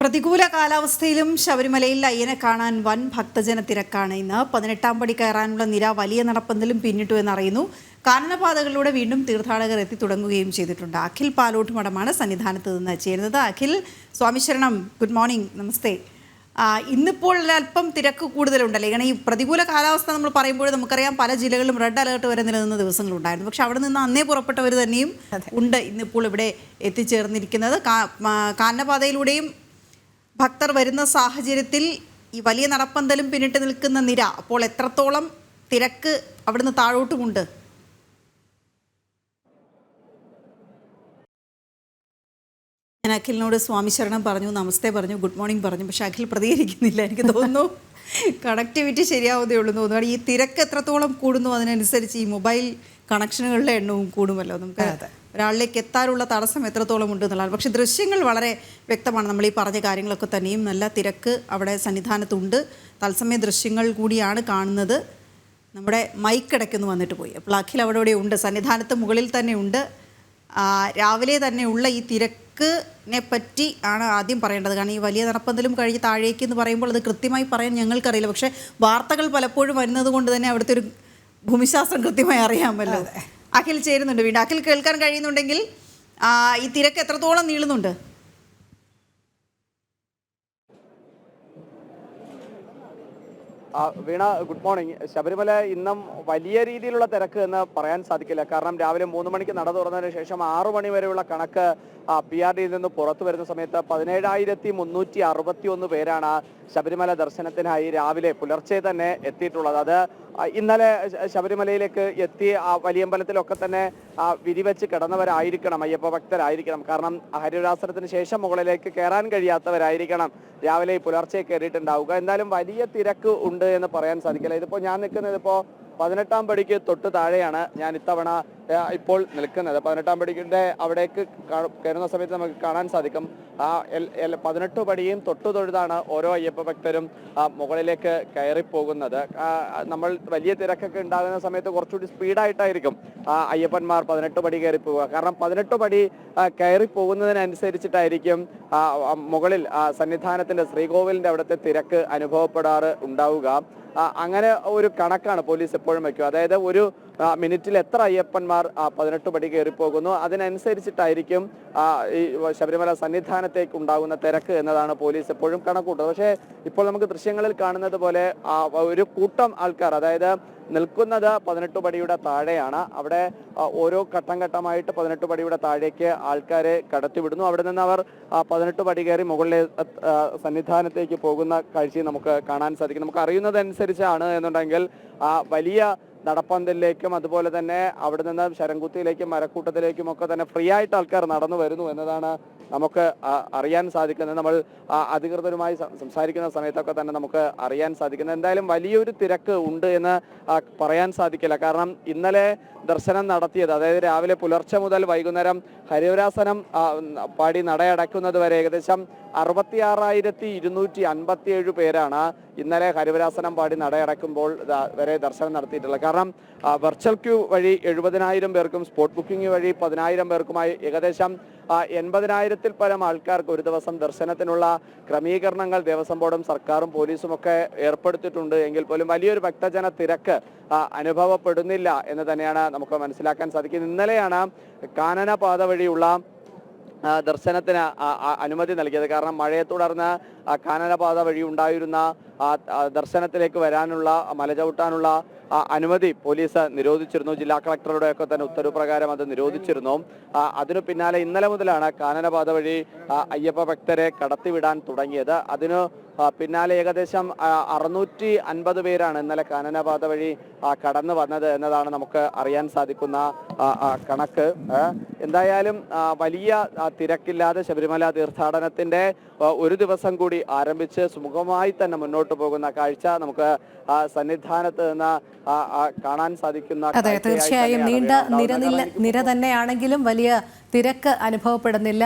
പ്രതികൂല കാലാവസ്ഥയിലും ശബരിമലയിൽ അയ്യനെ കാണാൻ വൻ ഭക്തജന തിരക്കാണ്. ഇന്ന് 18-ാം പടി കയറാനുള്ള നിര വലിയ നടപ്പന്തലും പിന്നിട്ടു എന്നറിയുന്നു. കാനനപാതകളിലൂടെ വീണ്ടും തീർത്ഥാടകർ എത്തിത്തുടങ്ങുകയും ചെയ്തിട്ടുണ്ട്. അഖിൽ പാലോട്ട് മഠമാണ് സന്നിധാനത്ത് നിന്ന് ചേരുന്നത്. അഖിൽ, സ്വാമി ശരണം, ഗുഡ് മോർണിംഗ്, നമസ്തേ. ഇന്നിപ്പോൾ അല്പം തിരക്ക് കൂടുതലുണ്ടല്ലേ? കാരണം ഈ പ്രതികൂല കാലാവസ്ഥ നമ്മൾ പറയുമ്പോൾ നമുക്കറിയാം പല ജില്ലകളിലും റെഡ് അലേർട്ട് വരെ നിലനിന്ന ദിവസങ്ങളുണ്ടായിരുന്നു. പക്ഷെ അവിടെ നിന്ന് അന്നേ പുറപ്പെട്ടവർ തന്നെയും ഉണ്ട് ഇന്നിപ്പോൾ ഇവിടെ എത്തിച്ചേർന്നിരിക്കുന്നത്. കാനനപാതയിലൂടെയും ഭക്തർ വരുന്ന സാഹചര്യത്തിൽ ഈ വലിയ നടപ്പന്തലും പിന്നിട്ട് നിൽക്കുന്ന നിര, അപ്പോൾ എത്രത്തോളം തിരക്ക് അവിടുന്ന് താഴോട്ടുമുണ്ട്? ഞാൻ അഖിലിനോട് സ്വാമി ശരണം പറഞ്ഞു, നമസ്തേ പറഞ്ഞു, ഗുഡ് മോർണിംഗ് പറഞ്ഞു. പക്ഷെ അഖിൽ പ്രതികരിക്കുന്നില്ല. എനിക്ക് തോന്നുന്നു കണക്ടിവിറ്റി ശരിയാവുന്നതേ ഉള്ളൂ തോന്നുന്നു. ഈ തിരക്ക് എത്രത്തോളം കൂടുന്നു അതിനനുസരിച്ച് ഈ മൊബൈൽ കണക്ഷനുകളുടെ എണ്ണവും കൂടുമല്ലോ. നമുക്ക് ഒരാളിലേക്ക് എത്താനുള്ള തടസ്സം എത്രത്തോളം ഉണ്ട് എന്നുള്ളതാണ്. പക്ഷേ ദൃശ്യങ്ങൾ വളരെ വ്യക്തമാണ്. നമ്മൾ ഈ പറഞ്ഞ കാര്യങ്ങളൊക്കെ തന്നെയും നല്ല തിരക്ക് അവിടെ സന്നിധാനത്തുണ്ട്. തത്സമയ ദൃശ്യങ്ങൾ കൂടിയാണ് കാണുന്നത്. നമ്മുടെ മൈക്ക് ഇടയ്ക്കൊന്ന് വന്നിട്ട് പോയി. അപ്പോൾ അഖിൽ അവിടെ ഉണ്ട്, സന്നിധാനത്ത് മുകളിൽ തന്നെ ഉണ്ട്. രാവിലെ തന്നെ ഉള്ള ഈ തിരക്കിനെ പറ്റി ആണ് ആദ്യം പറയേണ്ടത്. കാരണം ഈ വലിയ നടപ്പന്തലും കഴിഞ്ഞ് താഴേക്ക് എന്ന് പറയുമ്പോൾ അത് കൃത്യമായി പറയാൻ ഞങ്ങൾക്കറിയില്ല. പക്ഷേ വാർത്തകൾ പലപ്പോഴും വരുന്നത് കൊണ്ട് തന്നെ അവിടുത്തെ ഒരു ഭൂമിശാസ്ത്രം കൃത്യമായി അറിയാമല്ലോ. അഖിൽ ചേരുന്നുണ്ട് വീണ്ടും. അഖിൽ കേൾക്കാൻ കഴിയുന്നുണ്ടെങ്കിൽ ഈ തിരക്ക് എത്രത്തോളം നീളുന്നുണ്ട്? വീണ, ഗുഡ് മോർണിംഗ്. ശബരിമല ഇന്നും വലിയ രീതിയിലുള്ള തിരക്ക് എന്ന് പറയാൻ സാധിക്കില്ല. കാരണം രാവിലെ 3 മണിക്ക് നട തുറന്നതിന് ശേഷം 6 മണി വരെയുള്ള കണക്ക് PRDയിൽ നിന്ന് പുറത്തു വരുന്ന സമയത്ത് 17,361 പേരാണ് ശബരിമല ദർശനത്തിനായി രാവിലെ പുലർച്ചെ തന്നെ എത്തിയിട്ടുള്ളത്. അത് ഇന്നലെ ശബരിമലയിലേക്ക് എത്തി വലിയമ്പലത്തിലൊക്കെ തന്നെ വിരിവെച്ച് കിടന്നവരായിരിക്കണം, അയ്യപ്പ ഭക്തരായിരിക്കണം. കാരണം ഹരിവരാസനത്തിന് ശേഷം മുകളിലേക്ക് കയറാൻ കഴിയാത്തവരായിരിക്കണം രാവിലെ പുലർച്ചെ കയറിയിട്ടുണ്ടാവുക. എന്തായാലും വലിയ തിരക്ക് ഉണ്ട് എന്ന് പറയാൻ സാധിക്കില്ല. ഇതിപ്പോൾ ഞാൻ നിൽക്കുന്നത് 18-ാം പടിക്ക് തൊട്ട് താഴെയാണ് ഞാൻ ഇത്തവണ ഇപ്പോൾ നിൽക്കുന്നത്. 18-ാം പടിയുടെ അവിടേക്ക് കയറുന്ന സമയത്ത് നമുക്ക് കാണാൻ സാധിക്കും 18 പടിയും തൊട്ടു തൊഴുതാണ് ഓരോ അയ്യപ്പ ഭക്തരും മുകളിലേക്ക് കയറിപ്പോകുന്നത്. നമ്മൾ വലിയ തിരക്കൊക്കെ ഉണ്ടാകുന്ന സമയത്ത് കുറച്ചുകൂടി സ്പീഡായിട്ടായിരിക്കും അയ്യപ്പന്മാർ 18 പടി കയറി പോവുക. കാരണം 18 പടി കയറി പോകുന്നതിനനുസരിച്ചിട്ടായിരിക്കും മുകളിൽ സന്നിധാനത്തിന്റെ ശ്രീകോവിലിന്റെ അവിടുത്തെ തിരക്ക് അനുഭവപ്പെടാറ് ഉണ്ടാവുക. അങ്ങനെ ഒരു കണക്കാണ് പോലീസ് എപ്പോഴും വയ്ക്കുക. അതായത് ഒരു മിനിറ്റിൽ എത്ര അയ്യപ്പന്മാർ 18 പടി കയറി പോകുന്നു അതിനനുസരിച്ചിട്ടായിരിക്കും ഈ ശബരിമല സന്നിധാനത്തേക്ക് ഉണ്ടാകുന്ന തിരക്ക് എന്നതാണ് പോലീസ് എപ്പോഴും കണക്കൂട്ടുന്നത്. പക്ഷേ ഇപ്പോൾ നമുക്ക് ദൃശ്യങ്ങളിൽ കാണുന്നത് പോലെ ഒരു കൂട്ടം ആൾക്കാർ, അതായത് നിൽക്കുന്നത് 18 പടിയുടെ താഴെയാണ്. അവിടെ ഓരോ ഘട്ടം ഘട്ടമായിട്ട് 18 പടിയുടെ താഴേക്ക് ആൾക്കാരെ കടത്തിവിടുന്നു. അവിടെ നിന്ന് അവർ 18 പടി കയറി മുകളിലെ സന്നിധാനത്തേക്ക് പോകുന്ന കാഴ്ചയും നമുക്ക് കാണാൻ സാധിക്കും. നമുക്ക് അറിയുന്നതനുസരിച്ചാണ് എന്നുണ്ടെങ്കിൽ വലിയ നടപ്പന്തലിലേക്കും അതുപോലെ തന്നെ അവിടെ നിന്ന് ശരംകുത്തിയിലേക്കും മരക്കൂട്ടത്തിലേക്കും ഒക്കെ തന്നെ ഫ്രീ ആയിട്ട് ആൾക്കാർ നടന്നു വരുന്നു എന്നതാണ് നമുക്ക് അറിയാൻ സാധിക്കുന്നത്. നമ്മൾ അധികൃതരുമായി സംസാരിക്കുന്ന സമയത്തൊക്കെ തന്നെ നമുക്ക് അറിയാൻ സാധിക്കുന്നത്. എന്തായാലും വലിയൊരു തിരക്ക് ഉണ്ട് എന്ന് പറയാൻ സാധിക്കില്ല. കാരണം ഇന്നലെ ദർശനം നടത്തിയത്, അതായത് രാവിലെ പുലർച്ചെ മുതൽ വൈകുന്നേരം ഹരിവരാസനം പാടി നടയടയ്ക്കുന്നത് വരെ ഏകദേശം 66,257 പേരാണ് ഇന്നലെ ഹരിവരാസനം പാടി നടയടക്കുമ്പോൾ വരെ ദർശനം നടത്തിയിട്ടുള്ളത്. കാരണം വെർച്വൽ ക്യൂ വഴി 70,000 പേർക്കും സ്പോട്ട് ബുക്കിംഗ് വഴി 10,000 പേർക്കുമായി ഏകദേശം 80,000-ൽ പരം ആൾക്കാർക്ക് ഒരു ദിവസം ദർശനത്തിനുള്ള ക്രമീകരണങ്ങൾ ദേവസ്വം ബോർഡും സർക്കാരും പോലീസും ഒക്കെ ഏർപ്പെടുത്തിയിട്ടുണ്ട്. എങ്കിൽ പോലും വലിയൊരു ഭക്തജന തിരക്ക് അനുഭവപ്പെടുന്നില്ല എന്ന് തന്നെയാണ് നമുക്ക് മനസ്സിലാക്കാൻ സാധിക്കുന്നത്. ഇന്നലെയാണ് കാനനപാത വഴിയുള്ള ദർശനത്തിന് അനുമതി നൽകിയത്. കാരണം മഴയെ തുടർന്ന് കാനനപാത വഴി ഉണ്ടായിരുന്ന ദർശനത്തിലേക്ക് വരാനുള്ള മലചവിട്ടാനുള്ള അനുമതി പോലീസ് നിരോധിച്ചിരുന്നു. ജില്ലാ കളക്ടറുടെ ഒക്കെ തന്നെ ഉത്തരവ് പ്രകാരം അത് നിരോധിച്ചിരുന്നു. അതിനു പിന്നാലെ ഇന്നലെ മുതലാണ് കാനനപാത വഴി അയ്യപ്പ ഭക്തരെ കടത്തിവിടാൻ തുടങ്ങിയത്. അതിനു പിന്നാലെ ഏകദേശം 650 പേരാണ് ഇന്നലെ കാനനപാത വഴി കടന്നു വന്നത് എന്നതാണ് നമുക്ക് അറിയാൻ സാധിക്കുന്ന കണക്ക്. എന്തായാലും വലിയ തിരക്കില്ലാതെ ശബരിമല തീർത്ഥാടനത്തിന്റെ ഒരു ദിവസം കൂടി ആരംഭിച്ച് സുമുഖമായി തന്നെ മുന്നോട്ട് പോകുന്ന കാഴ്ച നമുക്ക് സന്നിധാനത്ത് നിന്ന് കാണാൻ സാധിക്കുന്ന. അതെ, തീർച്ചയായും നീണ്ട നിര തന്നെയാണെങ്കിലും വലിയ തിരക്ക് അനുഭവപ്പെടുന്നില്ല.